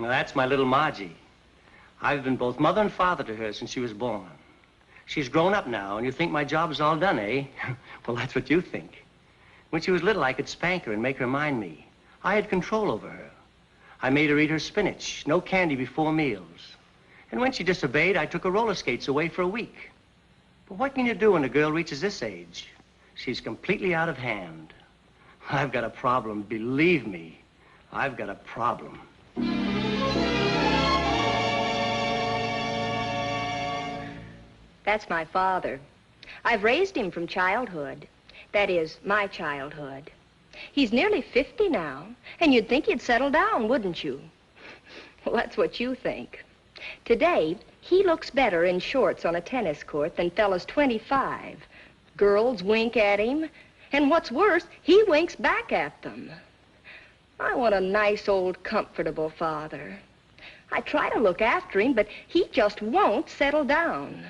Now, that's my little Margie. I've been both mother and father to her since she was born. She's grown up now, and you think my job's all done, eh? Well, that's what you think. When she was little, I could spank her and make her mind me. I had control over her. I made her eat her spinach, no candy before meals. And when she disobeyed, I took her roller skates away for a week. But what can you do when a girl reaches this age? She's completely out of hand. I've got a problem, believe me. I've got a problem. That's my father. I've raised him from childhood. That is, my childhood. He's nearly 50 now, and you'd think he'd settle down, wouldn't you? Well, that's what you think. Today, he looks better in shorts on a tennis court than fellas 25. Girls wink at him, and what's worse, he winks back at them. I want a nice, old, comfortable father. I try to look after him, but he just won't settle down.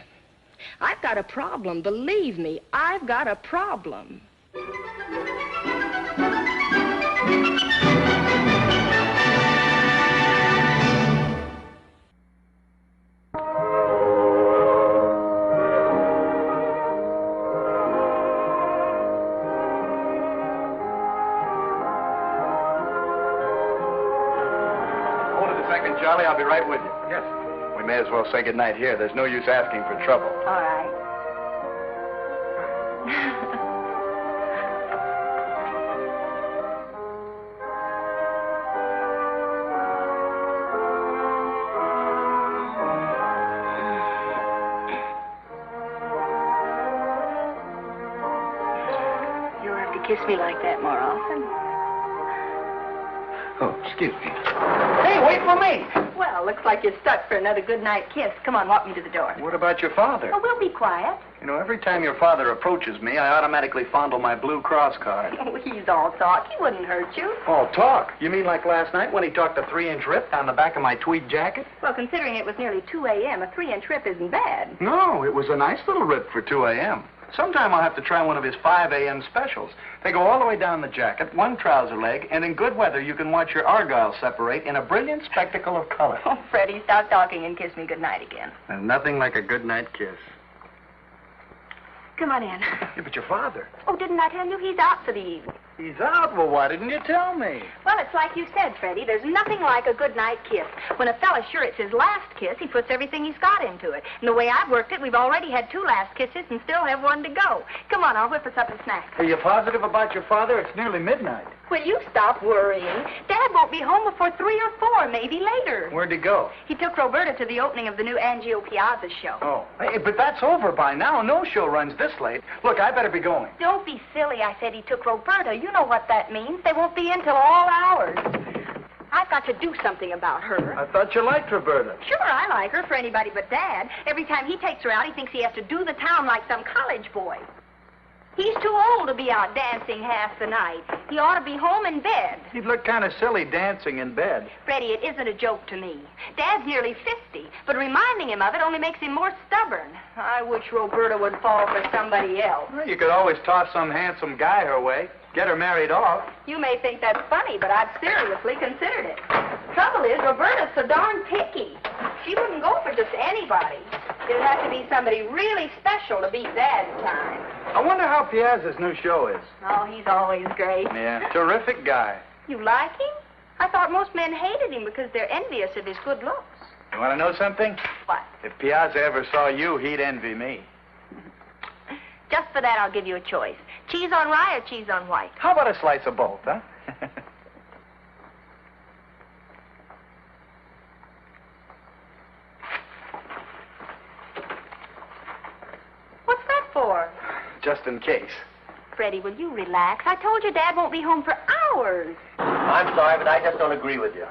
I've got a problem, believe me, I've got a problem. Charlie, I'll be right with you. Yes. We may as well say goodnight here. There's no use asking for trouble. All right. You'll have to kiss me like that more often. Oh, excuse me. Hey, wait for me. Well, looks like you're stuck for another good night kiss. Come on, walk me to the door. What about your father? Oh, we'll be quiet. You know, every time your father approaches me, I automatically fondle my Blue Cross card. Oh, he's all talk. He wouldn't hurt you. Oh, talk? You mean like last night when he talked a 3-inch rip down the back of my tweed jacket? Well, considering it was nearly 2 a.m., a 3-inch rip isn't bad. No, it was a nice little rip for 2 a.m. Sometime I'll have to try one of his 5 a.m. specials. They go all the way down the jacket, one trouser leg, and in good weather you can watch your argyle separate in a brilliant spectacle of color. Oh, Freddie, stop talking and kiss me goodnight again. There's nothing like a good night kiss. Come on in. Yeah, but your father. Oh, didn't I tell you he's out for the evening? He's out? Well, why didn't you tell me? Well, it's like you said, Freddie. There's nothing like a good night kiss. When a fella's sure it's his last kiss, he puts everything he's got into it. And the way I've worked it, we've already had 2 last kisses and still have 1 to go. Come on, I'll whip us up a snack. Are you positive about your father? It's nearly midnight. Will you stop worrying? Dad won't be home before 3 or 4, maybe later. Where'd he go? He took Roberta to the opening of the new Angio Piazza show. Oh, hey, but that's over by now. No show runs this late. Look, I better be going. Don't be silly. I said he took Roberta. You know what that means. They won't be in till all hours. I've got to do something about her. I thought you liked Roberta. Sure, I like her for anybody but Dad. Every time he takes her out, he thinks he has to do the town like some college boy. He's too old to be out dancing half the night. He ought to be home in bed. He'd look kind of silly dancing in bed. Freddie, it isn't a joke to me. Dad's nearly 50, but reminding him of it only makes him more stubborn. I wish Roberta would fall for somebody else. Well, you could always toss some handsome guy her way. Get her married off. You may think that's funny, but I've seriously considered it. Trouble is, Roberta's so darn picky. She wouldn't go for just anybody. It'd have to be somebody really special to beat Dad's time. I wonder how Piazza's new show is. Oh, he's always great. Yeah, terrific guy. You like him? I thought most men hated him because they're envious of his good looks. You want to know something? What? If Piazza ever saw you, he'd envy me. Just for that, I'll give you a choice. Cheese on rye or cheese on white? How about a slice of both, huh? What's that for? Just in case. Freddie, will you relax? I told you Dad won't be home for hours. I'm sorry, but I just don't agree with you.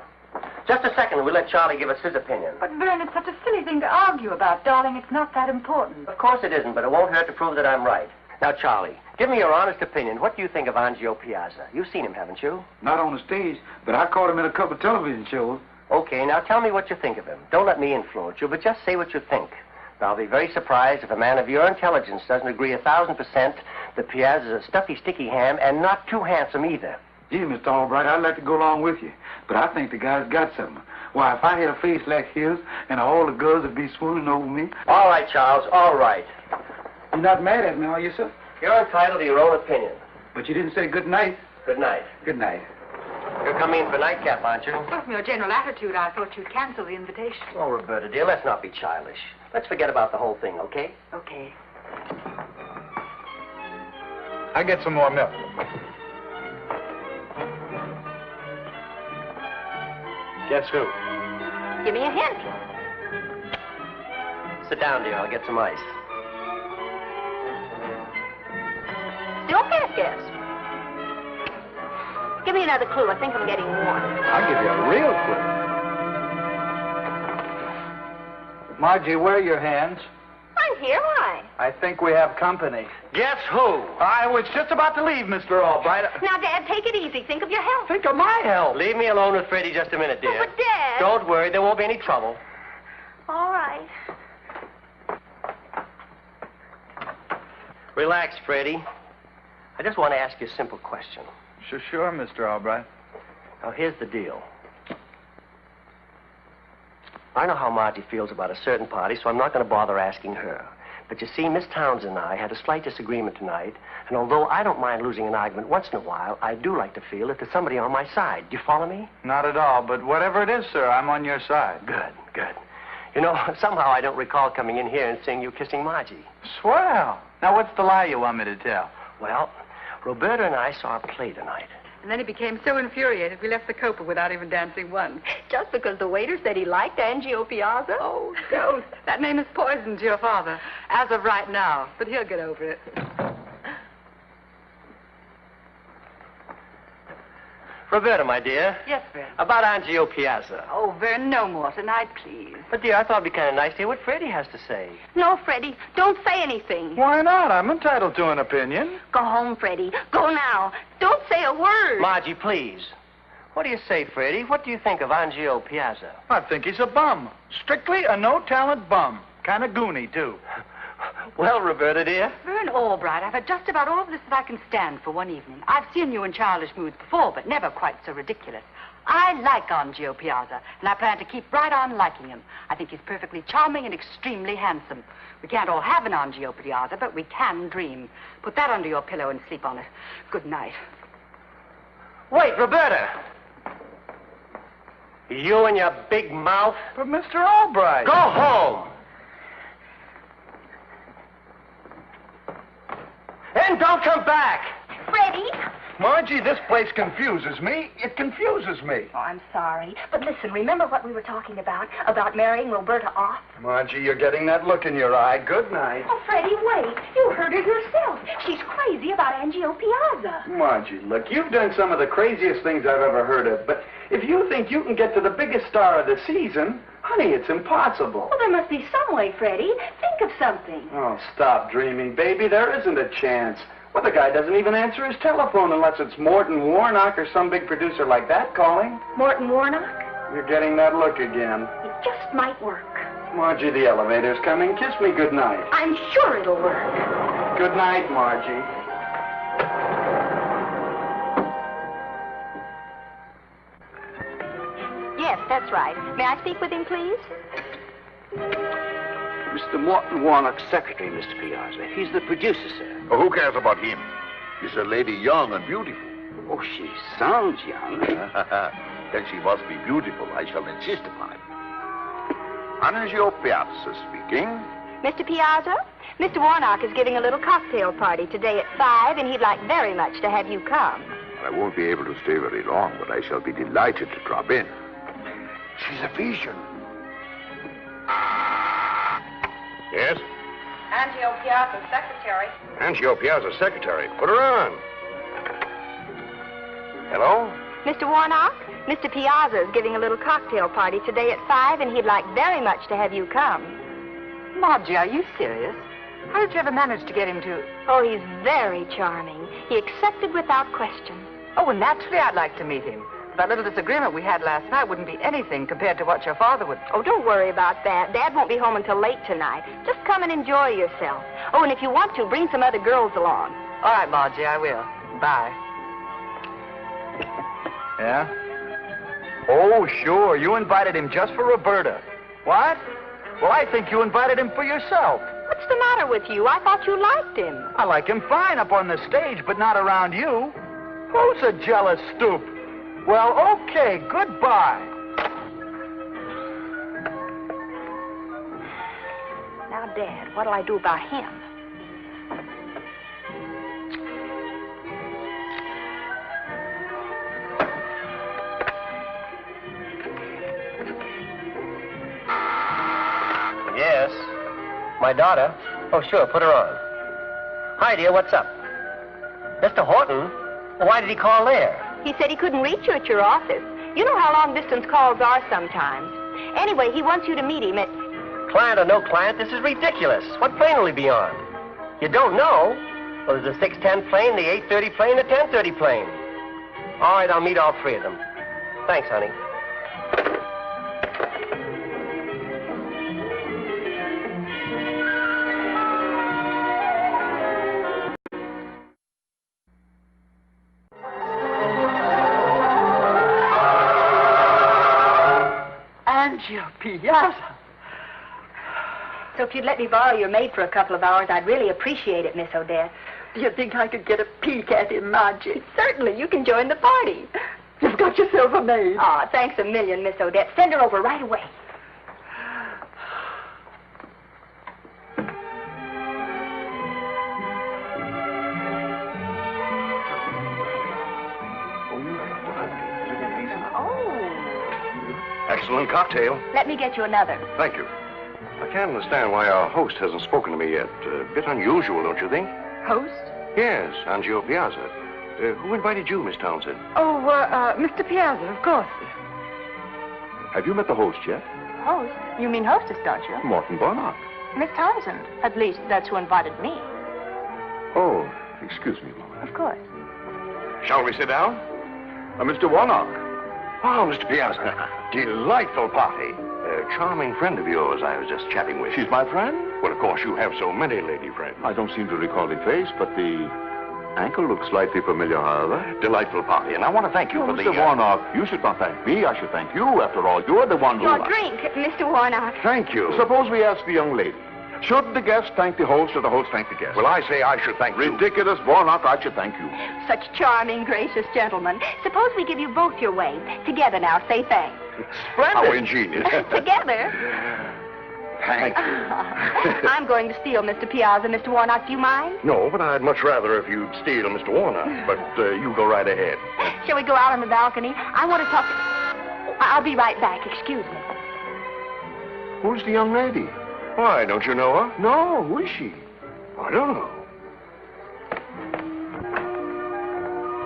Just a second, we'll let Charlie give us his opinion. But, Vern, it's such a silly thing to argue about, darling. It's not that important. Of course it isn't, but it won't hurt to prove that I'm right. Now, Charlie, give me your honest opinion. What do you think of Angio Piazza? You've seen him, haven't you? Not on the stage, but I caught him in a couple of television shows. Okay, now tell me what you think of him. Don't let me influence you, but just say what you think. I'll be very surprised if a man of your intelligence doesn't agree 1,000% that Piazza's a stuffy, sticky ham and not too handsome either. Gee, Mr. Albright, I'd like to go along with you, but I think the guy's got something. Why, if I had a face like his, and all the girls would be swooning over me. All right, Charles, all right. You're not mad at me, are you, sir? You're entitled to your own opinion. But you didn't say good night. Good night. Good night. You're coming in for nightcap, aren't you? Well, from your general attitude, I thought you'd cancel the invitation. Oh, Roberta, dear, let's not be childish. Let's forget about the whole thing, okay? Okay. I get some more milk. Guess who? Give me a hint. Sit down, dear. I'll get some ice. Still can't guess. Give me another clue. I think I'm getting warm. I'll give you a real clue. Margie, where are your hands? I'm here. Why? I think we have company. Guess who? I was just about to leave, Mr. Albright. Now, Dad, take it easy. Think of your health. Think of my help. Leave me alone with Freddie just a minute, dear. Oh, but, Dad. Don't worry. There won't be any trouble. All right. Relax, Freddie. I just want to ask you a simple question. Sure, Mr. Albright. Now, here's the deal. I know how Margie feels about a certain party, so I'm not going to bother asking her. But you see, Miss Townsend and I had a slight disagreement tonight, and although I don't mind losing an argument once in a while, I do like to feel that theres somebody on my side. Do you follow me? Not at all, but whatever it is, sir, I'm on your side. Good, good. You know, somehow I don't recall coming in here and seeing you kissing Margie. Swell. Now, what's the lie you want me to tell? Well, Roberta and I saw a play tonight. And then he became so infuriated, we left the Copa without even dancing once. Just because the waiter said he liked Angio Piazza? Oh, don't. That name is poison to your father, as of right now. But he'll get over it. Roberta, my dear. Yes, Vern. About Angio Piazza. Oh, Vern, no more tonight, please. But, dear, I thought it'd be kind of nice to hear what Freddie has to say. No, Freddie. Don't say anything. Why not? I'm entitled to an opinion. Go home, Freddie. Go now. Don't say a word. Margie, please. What do you say, Freddie? What do you think of Angio Piazza? I think he's a bum. Strictly a no-talent bum. Kind of goony, too. Well, Roberta, dear. Vern Albright, I've had just about all of this that I can stand for one evening. I've seen you in childish moods before, but never quite so ridiculous. I like Angio Piazza, and I plan to keep right on liking him. I think he's perfectly charming and extremely handsome. We can't all have an Angio Piazza, but we can dream. Put that under your pillow and sleep on it. Good night. Wait, Roberta. You and your big mouth. But Mr. Albright. Go home. And don't come back. Freddie? Margie, this place confuses me. It confuses me. Oh, I'm sorry. But listen, remember what we were talking about marrying Roberta off? Margie, you're getting that look in your eye. Good night. Oh, Freddie, wait. You heard her yourself. She's crazy about Angio Piazza. Margie, look, you've done some of the craziest things I've ever heard of, but if you think you can get to the biggest star of the season, honey, it's impossible. Well, there must be some way, Freddie. Think of something. Oh, stop dreaming, baby. There isn't a chance. Well, the guy doesn't even answer his telephone unless it's Morton Warnock or some big producer like that calling. Morton Warnock? You're getting that look again. It just might work. Margie, the elevator's coming. Kiss me good night. I'm sure it'll work. Good night, Margie. Yes, that's right. May I speak with him, please? Mr. Morton Warnock's secretary, Mr. Piazza. He's the producer, sir. Oh, who cares about him? He's a lady young and beautiful. Oh, she sounds young. Then she must be beautiful. I shall insist upon it. Angio Piazza speaking. Mr. Piazza, Mr. Warnock is giving a little cocktail party today at 5, and he'd like very much to have you come. I won't be able to stay very long, but I shall be delighted to drop in. She's a vision. Yes? Angio Piazza's secretary. Angio Piazza's secretary. Put her on. Hello? Mr. Warnock, Mr. Piazza is giving a little cocktail party today at 5, and he'd like very much to have you come. Margie, are you serious? How did you ever manage to get him to... Oh, he's very charming. He accepted without question. Oh, well, naturally I'd like to meet him. That little disagreement we had last night wouldn't be anything compared to what your father would... Oh, don't worry about that. Dad won't be home until late tonight. Just come and enjoy yourself. Oh, and if you want to, bring some other girls along. All right, Margie, I will. Bye. Yeah? Oh, sure. You invited him just for Roberta. What? Well, I think you invited him for yourself. What's the matter with you? I thought you liked him. I like him fine up on the stage, but not around you. Who's a jealous stoop? Well, okay, goodbye. Now, Dad, what'll I do about him? Yes. My daughter? Oh, sure, put her on. Hi, dear, what's up? Mr. Horton? Well, why did he call there? He said he couldn't reach you at your office. You know how long-distance calls are sometimes. Anyway, he wants you to meet him at... Client or no client, this is ridiculous. What plane will he be on? You don't know? Well, there's a 6:10 plane, the 8:30 plane, the 10:30 plane. All right, I'll meet all three of them. Thanks, honey. Piazza. So if you'd let me borrow your maid for a couple of hours, I'd really appreciate it, Miss Odette. Do you think I could get a peek at him, Margie? Certainly, you can join the party. You've got yourself a maid. Aw, thanks a million, Miss Odette. Send her over right away. Excellent cocktail. Let me get you another. Thank you. I can't understand why our host hasn't spoken to me yet. A bit unusual, don't you think? Host? Yes, Angio Piazza. Who invited you, Miss Townsend? Oh, Mr. Piazza, of course. Have you met the host yet? Host? You mean hostess, don't you? Morton Barnock. Miss Townsend. At least that's who invited me. Oh, excuse me a moment. Of course. Shall we sit down? Mr. Warnock. Oh, Mr. Piazza. Delightful party. A charming friend of yours I was just chatting with. She's my friend? Well, of course, you have so many lady friends. I don't seem to recall the face, but the ankle looks slightly familiar, however. Delightful party, and I want to thank you for the... Mr. Warnock, you should not thank me. I should thank you. After all, you're the one who... Your drink, Mr. Warnock. Thank you. Suppose we ask the young lady. Should the guest thank the host or the host thank the guest? Well, I say I should thank you. Ridiculous, Warnock. I should thank you. Such charming, gracious gentlemen. Suppose we give you both your way. Together now, say thanks. Splendid. How ingenious. Together. Thank you. I'm going to steal Mr. Piazza. Mr. Warnock, do you mind? No, but I'd much rather if you'd steal Mr. Warnock. But you go right ahead. Shall we go out on the balcony? I want to talk to... I'll be right back. Excuse me. Who's the young lady? Why, don't you know her? No, who is she? I don't know.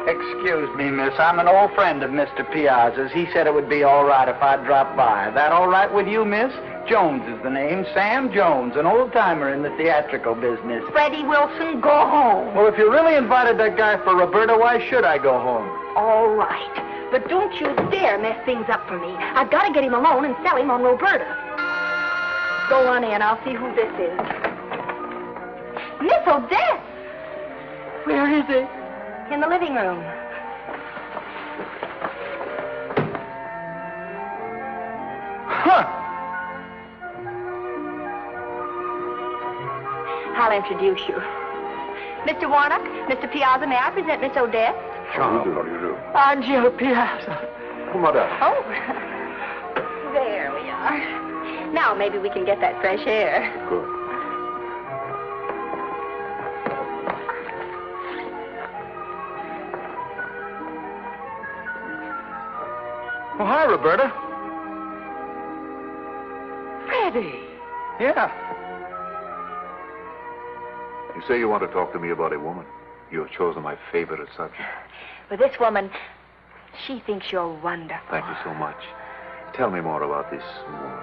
Excuse me, miss. I'm an old friend of Mr. Piazza's. He said it would be all right if I dropped by. That all right with you, miss? Jones is the name. Sam Jones, an old-timer in the theatrical business. Freddie Wilson, go home. Well, if you really invited that guy for Roberta, why should I go home? All right. But don't you dare mess things up for me. I've got to get him alone and sell him on Roberta. Go on in. I'll see who this is. Miss Odette! Where is he? In the living room. Huh! I'll introduce you. Mr. Warnock, Mr. Piazza, may I present Miss Odette? How do you do? Angio Piazza. Come on down. Oh, there we are. Now maybe we can get that fresh air. Good. Well, hi, Roberta. Freddie. Yeah. You say you want to talk to me about a woman. You have chosen my favorite subject. But this woman, she thinks you're wonderful. Thank you so much. Tell me more about this woman.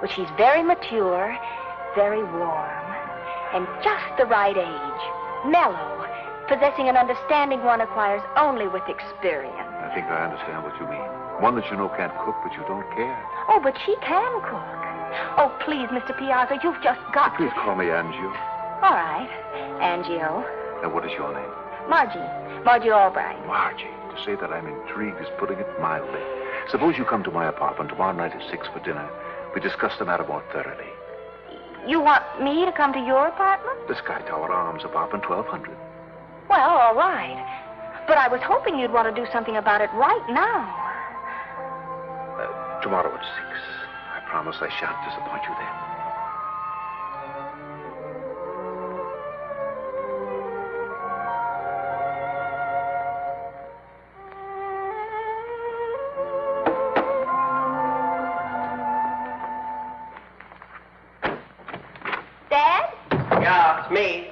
Well, she's very mature, very warm, and just the right age. Mellow, possessing an understanding one acquires only with experience. I think I understand what you mean. One that you know can't cook, but you don't care. Oh, but she can cook. Oh, please, Mr. Piazza, you've just got Please to... call me Angio. All right. Angio. And what is your name? Margie. Margie Albright. Margie. To say that I'm intrigued is putting it mildly. Suppose you come to my apartment tomorrow night at 6 for dinner. We discuss the matter more thoroughly. You want me to come to your apartment? The Sky Tower Arms apartment, 1200. Well, all right. But I was hoping you'd want to do something about it right now. Tomorrow at 6. I promise I shan't disappoint you then. Dad? Yeah, it's me.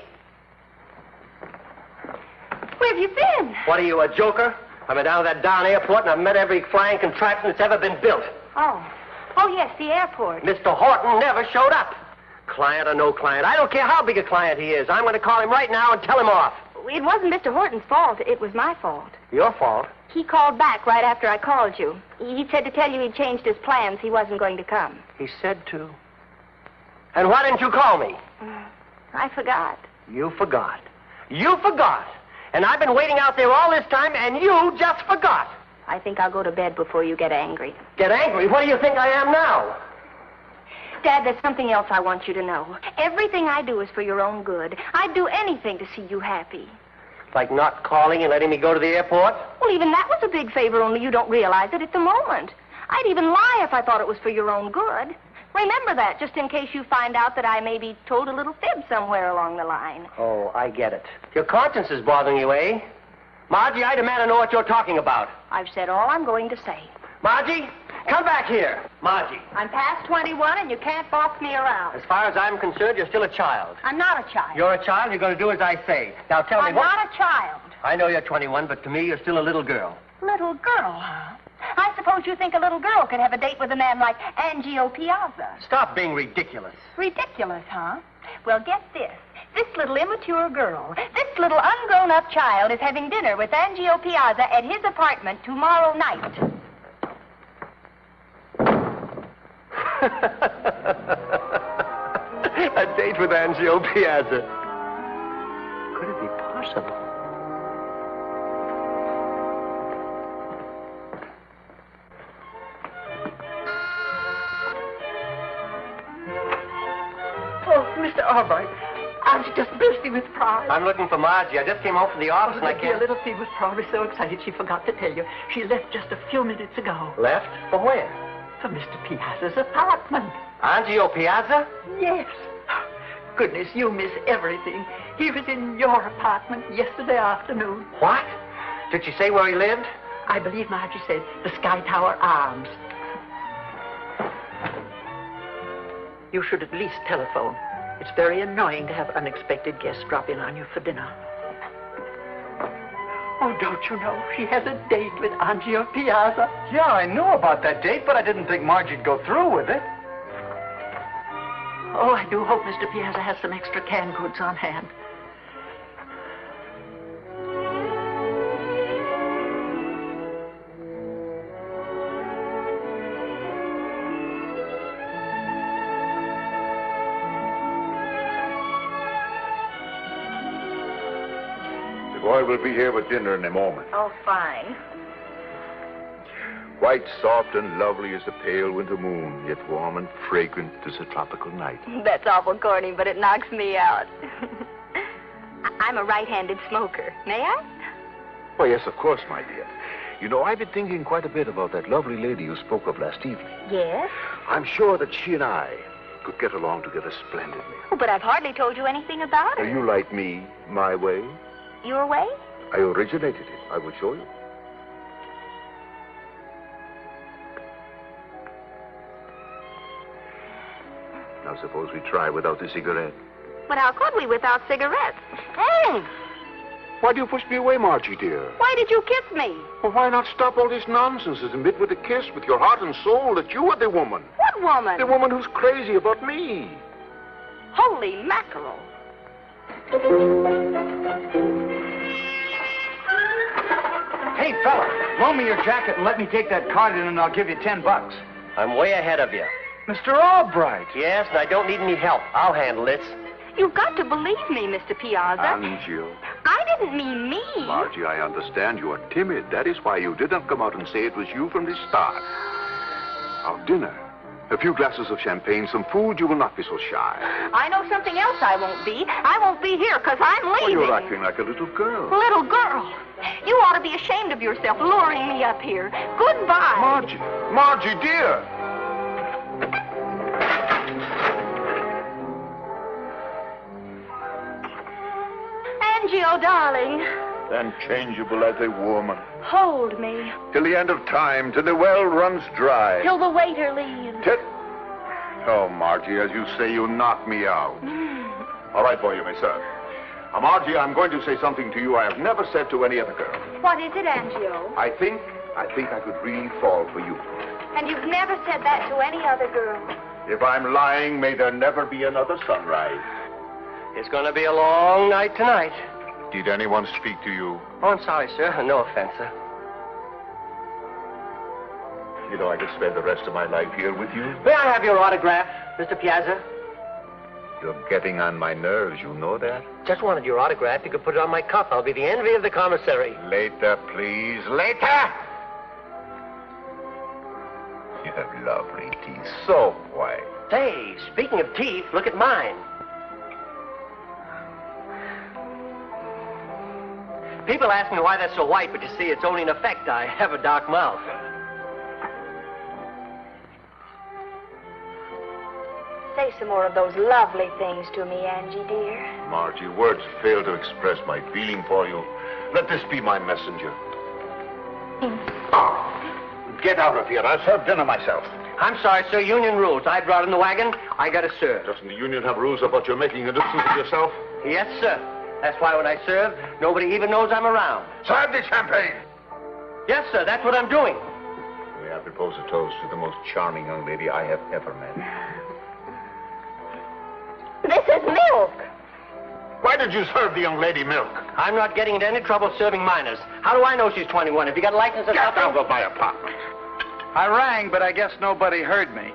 Where have you been? What are you, a joker? I've been down to that darn airport and I've met every flying contraption that's ever been built. Oh, yes, the airport. Mr. Horton never showed up. Client or no client, I don't care how big a client he is. I'm going to call him right now and tell him off. It wasn't Mr. Horton's fault. It was my fault. Your fault? He called back right after I called you. He said to tell you he'd changed his plans. He wasn't going to come. He said to. And why didn't you call me? I forgot. You forgot. You forgot. And I've been waiting out there all this time, and you just forgot. I think I'll go to bed before you get angry. Get angry? What do you think I am now? Dad, there's something else I want you to know. Everything I do is for your own good. I'd do anything to see you happy. Like not calling and letting me go to the airport? Well, even that was a big favor, only you don't realize it at the moment. I'd even lie if I thought it was for your own good. Remember that, just in case you find out that I maybe told a little fib somewhere along the line. Oh, I get it. Your conscience is bothering you, eh? Margie, I demand to know what you're talking about. I've said all I'm going to say. Margie, come back here. Margie. I'm past 21 and you can't boss me around. As far as I'm concerned, you're still a child. I'm not a child. You're a child, you're going to do as I say. Now tell me I'm what... not a child. I know you're 21, but to me, you're still a little girl. Little girl, huh? I suppose you think a little girl could have a date with a man like Angio Piazza. Stop being ridiculous. Ridiculous, huh? Well, get this. This little immature girl, this little ungrown-up child is having dinner with Angio Piazza at his apartment tomorrow night. A date with Angio Piazza. Could it be possible? Mr. Albright, I was just bursting with pride. I'm looking for Margie. I just came home from the office and I Dear can't... little thing was probably so excited she forgot to tell you. She left just a few minutes ago. Left? For where? For Mr. Piazza's apartment. Angio Piazza? Yes. Goodness, you miss everything. He was in your apartment yesterday afternoon. What? Did she say where he lived? I believe Margie said the Sky Tower Arms. You should at least telephone. It's very annoying to have unexpected guests drop in on you for dinner. Oh, don't you know, she has a date with Angio Piazza. Yeah, I knew about that date, but I didn't think Margie'd go through with it. Oh, I do hope Mr. Piazza has some extra canned goods on hand. The boy will be here with dinner in a moment. Oh, fine. Quite soft and lovely as the pale winter moon, yet warm and fragrant as a tropical night. That's awful corny, but it knocks me out. I'm a right-handed smoker. May I? Why, yes, of course, my dear. You know, I've been thinking quite a bit about that lovely lady you spoke of last evening. Yes? I'm sure that she and I could get along together splendidly. Oh, but I've hardly told you anything about her. You like me, my way? Your way? I originated it. I will show you. Now, suppose we try without the cigarette. But how could we without cigarettes? Why do you push me away, Margie, dear? Why did you kiss me? Well, why not stop all this nonsense and admit with a kiss, with your heart and soul, that you are the woman? What woman? The woman who's crazy about me. Holy mackerel. Hey, fella, loan me your jacket and let me take that card in and I'll give you $10. I'm way ahead of you. Mr. Albright. Yes, and I don't need any help. I'll handle this. You've got to believe me, Mr. Piazza. Angio. I didn't mean me. Margie, I understand you are timid. That is why you did not come out and say it was you from the start. Our dinner. A few glasses of champagne, some food, you will not be so shy. I know something else I won't be. I won't be here because I'm Oh, leaving. you're acting like a little girl. Little girl. You ought to be ashamed of yourself luring me up here. Goodbye. Margie. Margie, dear. Angie, oh, darling. Unchangeable as a woman. Hold me. Till the end of time, till the well runs dry. Till the waiter leaves. Oh, Margie, as you say, you knock me out. All right, boy, you may serve. Margie, I'm going to say something to you I have never said to any other girl. What is it, Angio? I think I could really fall for you. And you've never said that to any other girl. If I'm lying, may there never be another sunrise. It's going to be a long night tonight. Did anyone speak to you? Oh, I'm sorry, sir. No offense, sir. You know, I could spend the rest of my life here with you. May I have your autograph, Mr. Piazza? You're getting on my nerves, you know that? Just wanted your autograph. You could put it on my cuff. I'll be the envy of the commissary. Later, please. Later! You have lovely teeth, so white. Say, speaking of teeth, look at mine. People ask me why they're so white, but you see, it's only an effect. I have a dark mouth. Say some more of those lovely things to me, Angie, dear. Margie, words fail to express my feeling for you. Let this be my messenger. Get out of here. I'll serve dinner myself. I'm sorry, sir. Union rules. I brought in the wagon. I got to serve. Doesn't the union have rules about your making a nuisance of yourself? Yes, sir. That's why when I serve, nobody even knows I'm around. Serve the champagne. Yes, sir. That's what I'm doing. May I propose a toast to the most charming young lady I have ever met? This is milk. Why did you serve the young lady milk? I'm not getting into any trouble serving minors. How do I know she's 21? Have you got a license or Get something? out of my apartment. I rang, but I guess nobody heard me.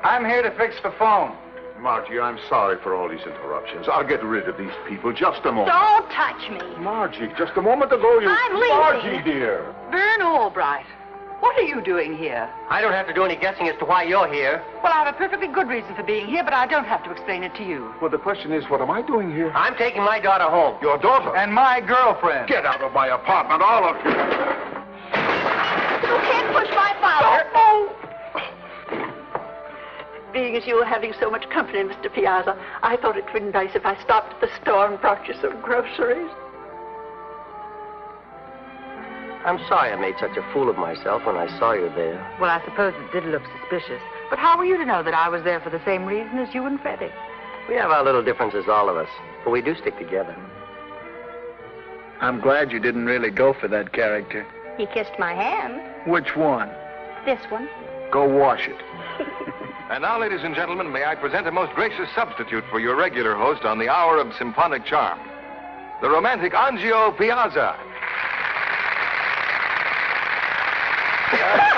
I'm here to fix the phone. Margie, I'm sorry for all these interruptions. I'll get rid of these people. Just a moment. Don't touch me. Margie, just a moment ago you... I'm leaving. Margie, dear. Vern Albright, what are you doing here? I don't have to do any guessing as to why you're here. Well, I have a perfectly good reason for being here, but I don't have to explain it to you. Well, the question is, what am I doing here? I'm taking my daughter home. Your daughter? And my girlfriend. Get out of my apartment, all of you. You can't push my father. Being as you were having so much company, Mr. Piazza, I thought it would be nice if I stopped at the store and brought you some groceries. I'm sorry I made such a fool of myself when I saw you there. Well, I suppose it did look suspicious. But how were you to know that I was there for the same reason as you and Freddie? We have our little differences, all of us, but we do stick together. I'm glad you didn't really go for that character. He kissed my hand. Which one? This one. Go wash it. And now, ladies and gentlemen, may I present a most gracious substitute for your regular host on the Hour of Symphonic Charm, the romantic Angio Piazza. Okay.